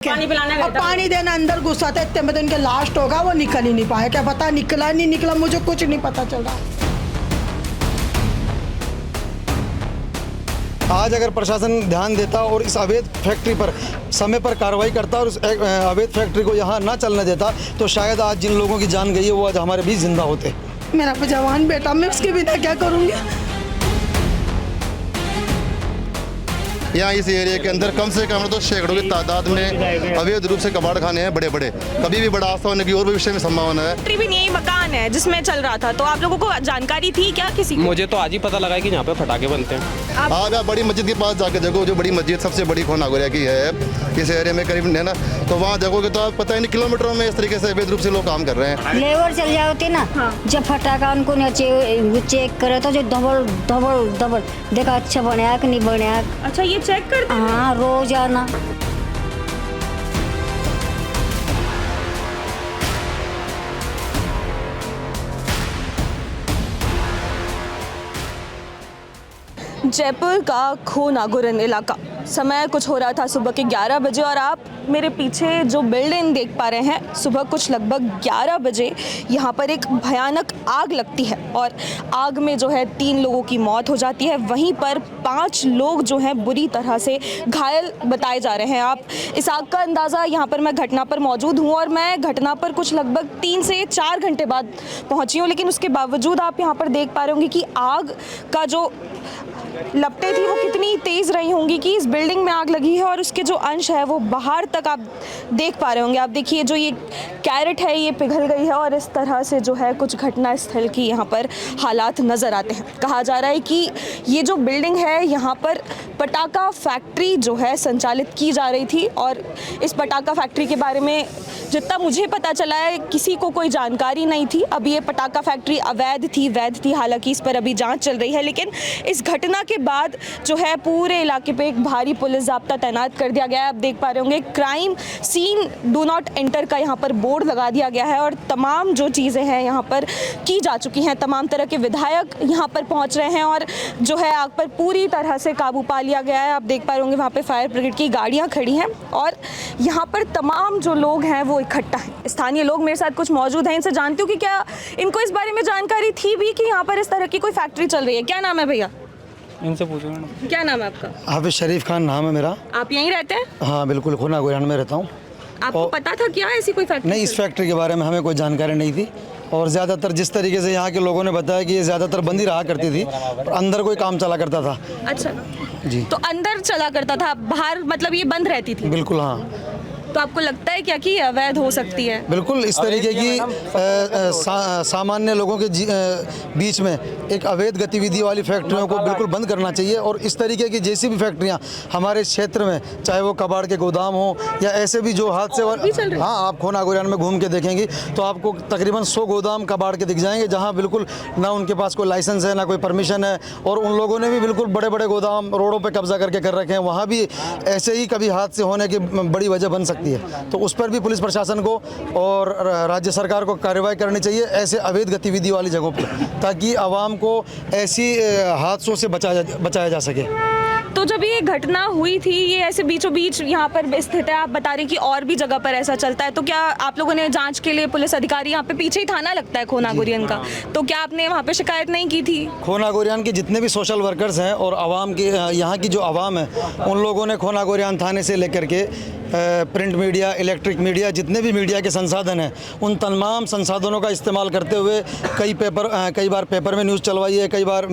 पानी पिलाने गए अब थे। पानी देना अंदर घुसा था, इतने में तो इनके लास्ट होगा, वो निकल ही नहीं पाया। क्या पता निकला नहीं निकला, मुझे कुछ नहीं पता चल रहा। आज अगर प्रशासन ध्यान देता और इस अवैध फैक्ट्री पर समय पर कार्रवाई करता और उस अवैध फैक्ट्री को यहाँ ना चलने देता तो शायद आज जिन लोगों की जान गई है वो आज हमारे बीच जिंदा होते। मेरा जवान बेटा, मैं उसके बिना क्या करूँगी। यहाँ इस एरिया के अंदर कम से कम तो सैकड़ों की तादाद में अवैध रूप से कबाड़ खाने हैं बड़े बड़े। कभी भी बड़ा हादसा होने की और भी विषय में संभावना है। फैक्ट्री भी नहीं, मकान है जिसमें चल रहा था। तो आप लोगों को जानकारी थी क्या किसी को? मुझे तो आज ही पता लगा कि यहाँ पे पटाखे बनते हैं। आज आप बड़ी मस्जिद के पास जाकर देखो, जो बड़ी मस्जिद सबसे बड़ी खोनागोरिया की है इस एरिया में करीब है ना, तो वहाँ देखोगे तो आप पता ही नहीं किलोमीटरों में इस तरीके से अवैध रूप से लोग काम कर रहे हैं। लेबर चल जाते ना। हाँ। जब फटाका उनको चेक करे तो जो डबल डबल डबल देखा अच्छा बनया कि नहीं बनया। अच्छा, ये चेक करते हैं? हाँ, रोजाना। जयपुर का खोनागुरन इलाका, समय कुछ हो रहा था सुबह के 11 बजे और आप मेरे पीछे जो बिल्डिंग देख पा रहे हैं, सुबह कुछ लगभग 11 बजे यहाँ पर एक भयानक आग लगती है और आग में जो है 3 लोगों की मौत हो जाती है। वहीं पर 5 लोग जो हैं बुरी तरह से घायल बताए जा रहे हैं। आप इस आग का अंदाज़ा, यहाँ पर मैं घटना पर मौजूद हूँ और मैं घटना पर कुछ लगभग 3 से 4 घंटे बाद पहुँची हूँ, लेकिन उसके बावजूद आप यहाँ पर देख पा रहे होंगे कि आग का जो लपटें थी वो कितनी तेज़ रही होंगी कि इस बिल्डिंग में आग लगी है और उसके जो अंश है वो बाहर तक आप देख पा रहे होंगे। आप देखिए, जो ये कैरेट है ये पिघल गई है और इस तरह से जो है कुछ घटना स्थल की यहाँ पर हालात नज़र आते हैं। कहा जा रहा है कि ये जो बिल्डिंग है यहाँ पर पटाखा फैक्ट्री जो है संचालित की जा रही थी और इस पटाखा फैक्ट्री के बारे में जितना मुझे पता चला है किसी को कोई जानकारी नहीं थी। अब ये पटाखा फैक्ट्री अवैध थी वैध थी, हालांकि इस पर अभी जांच चल रही है, लेकिन इस घटना के बाद जो है पूरे इलाके पे एक भारी पुलिस ज़ाब्ता तैनात कर दिया गया है। आप देख पा रहे होंगे crime scene do not enter का यहाँ पर बोर्ड लगा दिया गया है और तमाम जो चीज़ें हैं यहाँ पर की जा चुकी हैं। तमाम तरह के विधायक यहाँ पर पहुँच रहे हैं और जो है आग पर पूरी तरह से काबू पा लिया गया है। आप देख पा रहे होंगे वहाँ पर फायर ब्रिगेड की गाड़ियाँ खड़ी हैं और यहाँ पर तमाम जो लोग हैं वो इकट्ठा हैं। स्थानीय लोग मेरे साथ कुछ मौजूद हैं, इनसे जानती हूँ कि क्या इनको इस बारे में जानकारी थी भी कि यहाँ पर इस तरह की कोई फैक्ट्री चल रही है। क्या नाम है भैया? इनसे पूछो मैडम। क्या नाम है आपका? हाफिज शरीफ खान नाम है मेरा। आप यहीं रहते हैं? हाँ बिल्कुल, खोनागोरियान में रहता हूँ। आपको पता था क्या ऐसी कोई फैक्ट्री? नहीं, इस फैक्ट्री के बारे में हमें कोई जानकारी नहीं थी और ज़्यादातर जिस तरीके से यहाँ के लोगों ने बताया कि ये ज़्यादातर बंद ही रहा करती थी, अंदर कोई काम चला करता था। अच्छा जी, तो अंदर चला करता था, बाहर मतलब ये बंद रहती थी? बिल्कुल हाँ। तो आपको लगता है क्या कि ये अवैध हो सकती है? बिल्कुल, इस तरीके की सामान्य लोगों के बीच में एक अवैध गतिविधि वाली फैक्ट्रियों को बिल्कुल बंद करना चाहिए और इस तरीके की जैसी भी फैक्ट्रियां हमारे क्षेत्र में, चाहे वो कबाड़ के गोदाम हो या ऐसे भी जो हादसे, हाँ आप खोनागोरियान में घूम के देखेंगी तो आपको तकरीबन 100 गोदाम कबाड़ के दिख जाएंगे जहाँ बिल्कुल ना उनके पास कोई लाइसेंस है ना कोई परमिशन है और उन लोगों ने भी बिल्कुल बड़े बड़े गोदाम रोडों पर कब्जा करके कर रखे हैं। वहाँ भी ऐसे ही कभी हादसे होने की बड़ी वजह बन सकती है, तो उस पर भी पुलिस प्रशासन को और राज्य सरकार को कार्रवाई करनी चाहिए ऐसे अवैध गतिविधि वाली जगहों पर, ताकि आवाम को ऐसी हादसों से बचाया जा सके। तो जब ये घटना हुई थी, ये ऐसे बीचों बीच यहाँ पर स्थित है, आप बता रहे कि और भी जगह पर ऐसा चलता है, तो क्या आप लोगों ने जांच के लिए पुलिस अधिकारी, यहाँ पे पीछे ही थाना लगता है खोनागोरियान का, तो क्या आपने वहाँ पे शिकायत नहीं की थी? खोनागोरियान के जितने भी सोशल वर्कर्स हैं और आवाम की, यहाँ की जो आवाम है, उन लोगों ने खोनागोरियान थाने से लेकर के प्रिंट मीडिया, इलेक्ट्रिक मीडिया, जितने भी मीडिया के संसाधन हैं, उन तमाम संसाधनों का इस्तेमाल करते हुए कई बार पेपर में न्यूज़ चलवाई है, कई बार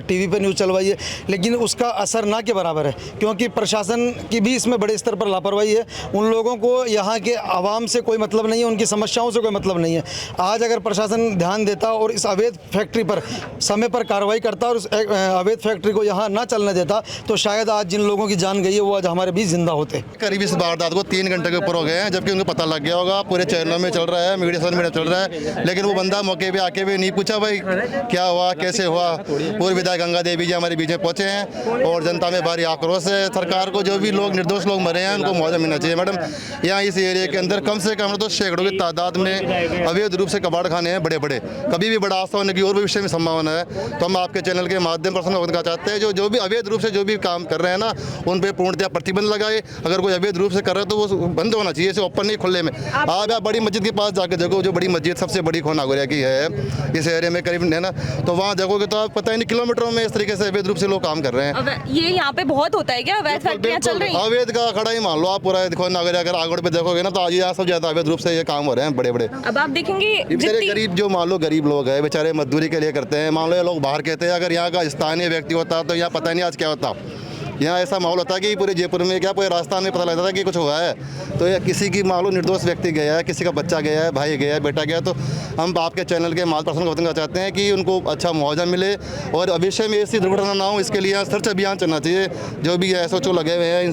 टीवी पे न्यूज़ चलवाई है, लेकिन उसका असर ना के बराबर है क्योंकि प्रशासन की भी इसमें बड़े स्तर पर लापरवाही है। उन लोगों को यहाँ के आवाम से कोई मतलब नहीं है, उनकी समस्याओं से कोई मतलब नहीं है। आज अगर प्रशासन ध्यान देता और इस अवैध फैक्ट्री पर समय पर कार्रवाई करता और उस अवैध फैक्ट्री को यहाँ ना चलने देता तो शायद आज जिन लोगों की जान गई है वो आज हमारे बीच जिंदा होते। करीब इस वारदात को 3 घंटे के ऊपर हो गए हैं, जबकि उनको पता लग गया होगा, पूरे चैनलों में चल रहा है, मीडिया सोशल मीडिया चल रहा है, लेकिन वो बंदा मौके पे आके भी नहीं पूछा भाई क्या हुआ कैसे हुआ। पूर्व विधायक गंगा देवी जी हमारे बीच में पहुंचे हैं और जनता में भारी आक्रोश है। सरकार को जो भी लोग निर्दोष लोग मरे हैं उनको मुआवजा मिलना चाहिए। मैडम, यहाँ इस एरिया के अंदर कम से कम तो सैकड़ों की तादाद में अवैध रूप से कबाड़ खाने हैं बड़े बड़े। कभी भी बड़ा हादसा होने की और भी विषय में संभावना है, तो हम आपके चैनल के माध्यम पर चाहते हैं जो भी अवैध रूप से जो भी काम कर रहे हैं ना, उन पर पूर्णतः प्रतिबंध लगाए। अगर कोई अवैध रूप से कर कर रहे हैं तो वो बंद होना चाहिए, इसे ओपन नहीं खुले में। आप बड़ी मस्जिद के पास जाकर देखो, जो बड़ी मस्जिद सबसे बड़ी खो नागौर की है इस एरिया में करीब है ना, तो वहाँ देखोगे तो आप पता ही नहीं किलोमीटरों में इस तरीके से अवैध रूप से लोग काम कर रहे हैं। ये यहाँ पे बहुत होता है क्या, अवैध फैक्ट्रियाँ चल रही हैं? अवैध का खड़ा ही मान लो आप, पूरा देखो नागौर अगर आगोड़ पे देखोगे ना तो आज यहाँ सब ज्यादा अवैध रूप से ये काम हो रहे हैं बड़े बड़े। अब आप देखेंगे बेचारे गरीब, जो मान लो गरीब लोग हैं बेचारे मजदूरी के लिए करते हैं, मान लो ये लोग बाहर कहते हैं, अगर यहाँ का स्थानीय व्यक्ति होता तो यहाँ पता नहीं आज क्या होता। यहाँ ऐसा माहौल होता है कि पूरे जयपुर में क्या पूरे राजस्थान में पता लगता था कि कुछ हुआ है, तो ये किसी की मान लो निर्दोष व्यक्ति गया है, किसी का बच्चा गया है, भाई गया है, बेटा गया, तो हम आपके चैनल के माल पर्सन को बताना चाहते हैं कि उनको अच्छा मुआवजा मिले और भविष्य में ऐसी दुर्घटना ना हो, इसके लिए यहाँ सर्च अभियान चलना चाहिए। जो भी SHO लगे हुए हैं,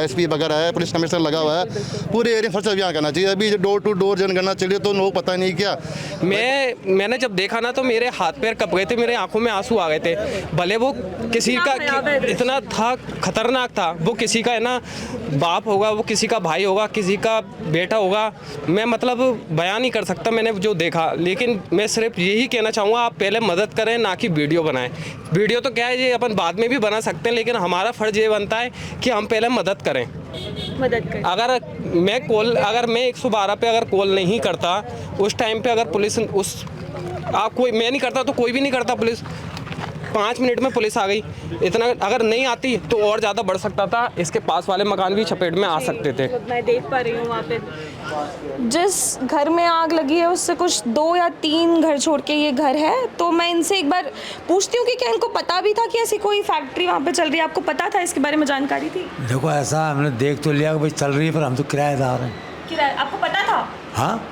ISP वगैरह है, पुलिस कमिश्नर लगा हुआ है, पूरे एरिया में सर्च अभियान करना चाहिए। अभी डोर टू डोर जनगणना चलिए तो लोग पता नहीं क्या। मैंने जब देखा ना तो मेरे हाथ पैर कँप गए थे, मेरे आंखों में आंसू आ गए थे। भले वो किसी का इतना था, खतरनाक था, वो किसी का है ना बाप होगा, वो किसी का भाई होगा, किसी का बेटा होगा, मैं मतलब बयान नहीं कर सकता मैंने जो देखा। लेकिन मैं सिर्फ यही कहना चाहूँगा, आप पहले मदद करें ना कि वीडियो बनाएं। वीडियो तो क्या है, ये अपन बाद में भी बना सकते हैं, लेकिन हमारा फ़र्ज़ ये बनता है कि हम पहले मदद करें। अगर मैं 112 पे अगर कॉल नहीं करता उस टाइम पे, अगर पुलिस मैं नहीं करता तो कोई भी नहीं करता, पुलिस 5 मिनट में पुलिस आ गई, इतना अगर नहीं आती तो और ज़्यादा बढ़ सकता था, इसके पास वाले मकान भी चपेट में आ सकते थे। मैं देख पा रही हूँ वहाँ पे जिस घर में आग लगी है उससे कुछ 2 या 3 घर छोड़ के ये घर है। तो मैं इनसे एक बार पूछती हूँ कि क्या इनको पता भी था कि ऐसी कोई फैक्ट्री वहाँ पे चल रही है, आपको पता था, इसके बारे में जानकारी थी? देखो ऐसा हमने देख तो लिया कि भाई चल रही है, पर हम तो किराएदार हैं। किराए, आपको पता था हाँ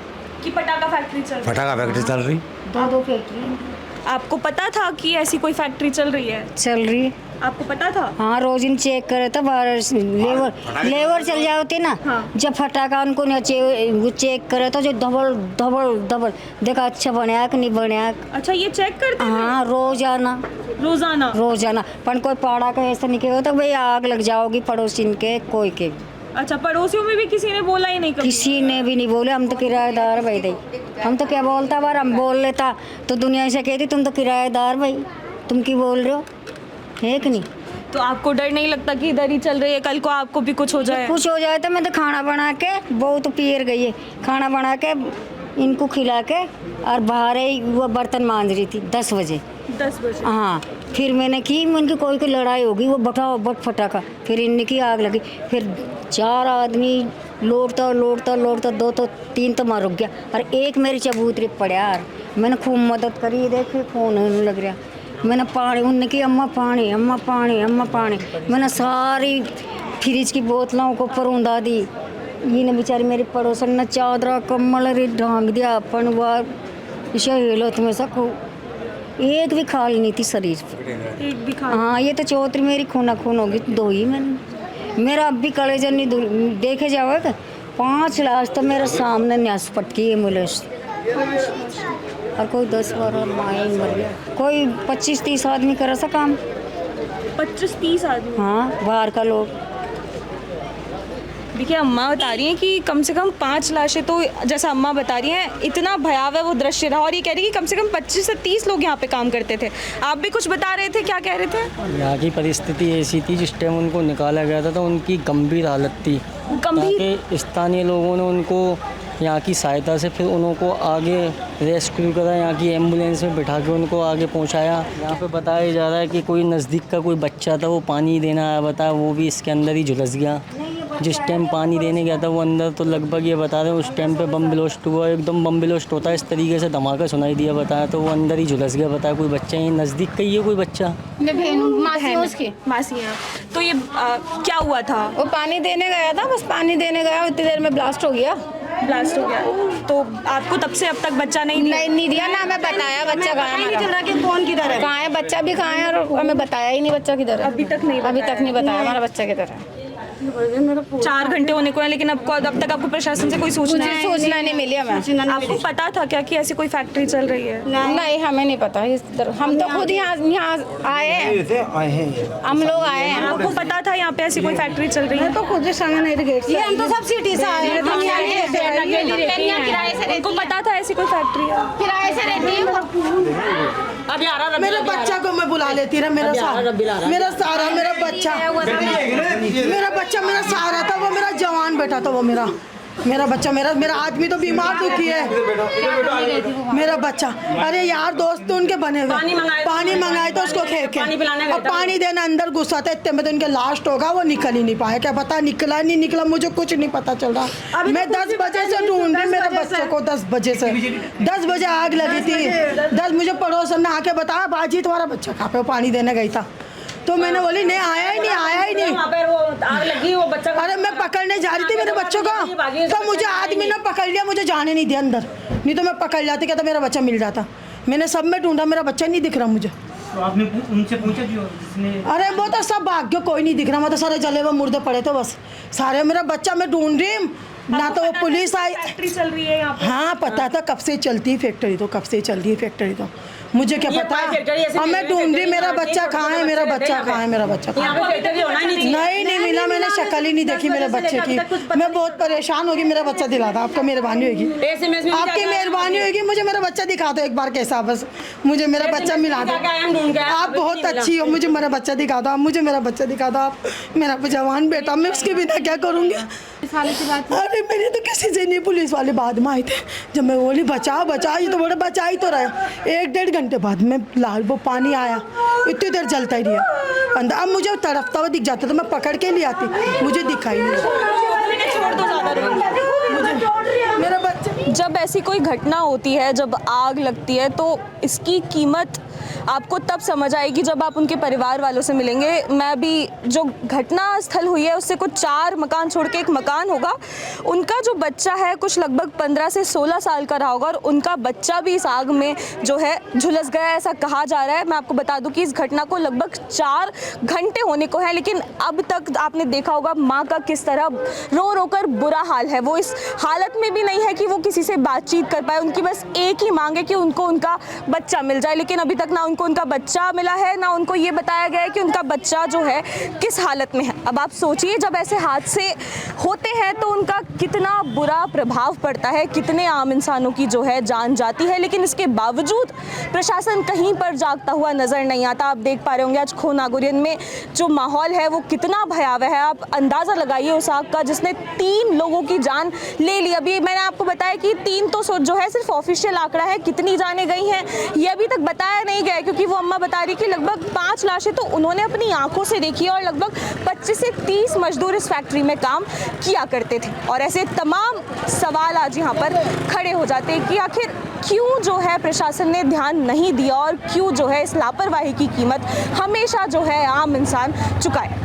कि पटाखा फैक्ट्री चल रही है? पटाखा फैक्ट्री चल रही, 2 फैक्ट्री आपको पता था कि ऐसी कोई फैक्ट्री चल रही है? चल रही। आपको पता था? हाँ, रोज इन चेक करे तो बाहर लेबर चल जाते ना। हाँ। जब फटाका उनको वो चेक करे तो जो डबल देखा अच्छा बनाया कि नहीं बनाया। अच्छा, ये चेक करते थे? हाँ, रोजाना पर कोई पाड़ा का ऐसा नहीं किया तो भाई आग लग जाओगी पड़ोसी के कोई के। अच्छा, पड़ोसियों में भी किसी ने बोला ही नहीं कभी? किसी ने भी नहीं बोले, हम तो किराएदार भाई दे, हम तो क्या बोलता बार हम बोल लेता तो दुनिया से कहती तुम तो किराएदार भाई, तुम की बोल रहे हो, है कि नहीं? तो आपको डर नहीं लगता कि इधर ही चल रही है, कल को आपको भी कुछ हो जाए? कुछ हो जाए तो मैं तो खाना बना के, बहुत पियर गई है, खाना बना के इनको खिला के और बाहर ही वो बर्तन मांज रही थी 10 बजे। हाँ, फिर मैंने की उनकी कोई लड़ाई होगी, वो बट फटाका, फिर इनने की आग लगी, फिर 4 आदमी लोटता 2 तो 3 तो मार रुक गया और एक मेरी चबूतरी पड़ा यार। मैंने खूब मदद करी, देख फोन लग रहा, मैंने पानी उनने की अम्मा पानी, मैंने सारी फ्रिज की बोतलों को परऊंदा दी। ये न बेचारी मेरी पड़ोसन ने चादरा कम्बल रे ढांक दिया अपन बार, इसे हेलो तुम्हें सको एक भी खाली नहीं थी शरीर पर, एक भी खा? हाँ, ये तो चौथरी मेरी खून होगी, 2 ही मैंने। मेरा अब भी कलेजन नहीं देखे जाओगे, 5 लाश तो मेरे सामने न्यास पटकी एम्बुलेंस, और कोई 10-12 माइन मर गया, कोई 25-30 आदमी कर सा काम। 25-30 आदमी? हाँ, बाहर का लोग। देखिए, अम्मा बता रही हैं कि कम से कम 5 लाशें, तो जैसा अम्मा बता रही हैं इतना भयावह वो दृश्य रहा, और ये कह रही है कि कम से कम 25 से 30 लोग यहाँ पे काम करते थे। आप भी कुछ बता रहे थे, क्या कह रहे थे? यहाँ की परिस्थिति ऐसी थी, जिस टाइम उनको निकाला गया था तो उनकी गंभीर हालत थी। ताकि स्थानीय लोगों ने उनको यहाँ की सहायता से फिर उनको आगे रेस्क्यू करा, यहाँ की एम्बुलेंस में बिठा के उनको आगे पहुँचाया। यहाँ पे बताया जा रहा है कि कोई नज़दीक का कोई बच्चा था, वो पानी देना आया, बताया वो भी इसके अंदर ही झुलस गया। जिस टाइम पानी देने गया था वो अंदर, तो लगभग ये बता रहे हैं उस टाइम पे बम ब्लास्ट हुआ, एकदम बम ब्लास्ट होता है इस तरीके से धमाका सुनाई दिया, बताया तो वो अंदर ही झुलस गया। बताया कोई बच्चा ही नज़दीक का ही है, कोई बच्चा। मैं बहन मासी हूँ उसकी। मासी हैं। तो ये क्या हुआ था? वो पानी देने गया था, बस पानी देने गया, उतनी देर में ब्लास्ट हो गया। तो आपको तब से अब तक बच्चा नहीं दिया ना, हमें बताया बच्चा कहाँ है, कौन किधर है, कहाँ है, बच्चा भी कहाँ है, और हमें बताया ही नहीं बच्चा किधर है। अभी तक नहीं बताया हमारा बच्चा किधर है। 4 घंटे होने को है, लेकिन अब तक आपको प्रशासन से कोई सूचना नहीं मिली हमें। आपको पता था क्या कि ऐसी कोई फैक्ट्री चल रही है? नहीं, हमें नहीं पता। हम तो खुद यहाँ आए हैं, हम लोग आए हैं। आपको पता था यहाँ पे ऐसी कोई फैक्ट्री चल रही है? तो खुद संग नहीं गेट से, हम तो सब सिटी से आए हैं, इनको पता था ऐसी कोई फैक्ट्री है? किराए से रहती है वो। मेरे बच्चा को मैं बुला लेती ना, मेरा सारा मेरा बच्चा मेरा सहारा था, वो मेरा जवान बेटा था, वो मेरा बच्चा मेरा आदमी तो बीमार दुखी है। मेरा बच्चा, अरे यार दोस्त उनके बने हुए पानी मंगाए तो उसको खेल के अब पानी देना अंदर गुस्सा था, इतने में तो उनके लास्ट होगा, वो निकल ही नहीं पाया। क्या पता निकला नहीं निकला, मुझे कुछ नहीं पता चल रहा। मैं 10 बजे से ढूंढ रही मेरे बच्चे को, 10 बजे आग लगी थी। 10 मुझे पड़ोसन ने आके बताया बाजी तुम्हारा बच्चा कहाँ पे पानी देने गई था, तो मैंने बोली नहीं आया ही नहीं। वहाँ पर वो आग लगी, वो बच्चा, अरे मैं पकड़ने जा रही थी मेरे बच्चों को, तो मुझे आदमी ने पकड़ लिया, मुझे जाने नहीं दिया अंदर, नहीं तो मैं पकड़ जाती, क्या तो मेरा बच्चा मिल जाता। मैंने सब में ढूंढा, मेरा बच्चा नहीं दिख रहा मुझे। तो आपने उनसे पूछा जो जिसने? अरे वो तो सब भाग गए, कोई नहीं दिख रहा, मैं तो सारे जले हुए मुर्दे पड़े थे बस सारे। मेरा बच्चा मैं ढूंढ रही, ना तो वो पुलिस आई। फैक्ट्री चल रही है यहाँ पे? हाँ पता था कब से चलती है फैक्ट्री, तो कब से चल रही है फैक्ट्री, तो मुझे क्या पता। अब मैं ढूंढ रही मेरा बच्चा कहाँ है, मेरा बच्चा कहाँ है, मेरा बच्चा नहीं मिला। मैंने शक्ल ही नहीं देखी मेरे बच्चे की, मैं बहुत परेशान होगी। मेरा बच्चा दिला था, आपका मेहरबानी होगी, आपकी मेहरबानी होगी, मुझे मेरा बच्चा दिखा दो एक बार कैसा, बस मुझे मेरा बच्चा मिला दो। आप बहुत अच्छी हो, मुझे मेरा बच्चा दिखा दो, आप मुझे मेरा बच्चा दिखा दो। आप मेरा जवान बेटा, मैं उसके बिना क्या करूँगी। अरे मेरी तो किसी से नहीं, पुलिस वाले बाद में आए थे, जब मैं बोली बचा ये तो बोले बचा ही तो रहे। 1-1.5 घंटे बाद में लाल वो पानी आया, इतनी देर जलता ही रहा अंदर। अब मुझे तड़पता हुआ दिख जाता तो मैं पकड़ के ले आती, मुझे दिखाई नहीं। मेरा बच्चा, जब ऐसी कोई घटना होती है, जब आग लगती है, तो इसकी कीमत आपको तब समझ आएगी जब आप उनके परिवार वालों से मिलेंगे। मैं भी, जो घटना स्थल हुई है उससे कुछ 4 मकान छोड़ के एक मकान होगा, उनका जो बच्चा है कुछ लगभग 15 से 16 साल का रहा होगा, और उनका बच्चा भी इस आग में जो है झुलस गया, ऐसा कहा जा रहा है। मैं आपको बता दूं कि इस घटना को लगभग 4 घंटे होने को है, लेकिन अब तक आपने देखा होगा माँ का किस तरह रो रो कर बुरा हाल है। वो इस हालत में भी नहीं है कि वो किसी से बातचीत कर पाए, उनकी बस एक ही मांग है कि उनको उनका बच्चा मिल जाए, लेकिन अभी तक ना उनको उनका बच्चा मिला है, ना उनको ये बताया गया है कि उनका बच्चा जो है किस हालत में है। अब आप सोचिए, जब ऐसे हादसे होते हैं तो उनका कितना बुरा प्रभाव पड़ता है, कितने आम इंसानों की जो है जान जाती है, लेकिन इसके बावजूद प्रशासन कहीं पर जागता हुआ नजर नहीं आता। आप देख पा रहे होंगे आज खो नागोरियन में जो माहौल है वो कितना भयावह है। आप अंदाजा लगाइए उस आग का जिसने 3 लोगों की जान ले ली। अभी मैंने आपको बताया कि 3 तो जो है सिर्फ ऑफिशियल आंकड़ा है, कितनी जाने गई हैं ये अभी तक बताया नहीं गया, क्योंकि वो अम्मा बता रही कि लगभग 5 लाशें तो उन्होंने अपनी आंखों से देखी, और लगभग 25 से 30 मजदूर इस फैक्ट्री में काम किया करते थे। और ऐसे तमाम सवाल आज यहाँ पर खड़े हो जाते हैं कि आखिर क्यों जो है प्रशासन ने ध्यान नहीं दिया, और क्यों जो है इस लापरवाही की कीमत हमेशा जो है आम इंसान चुकाए।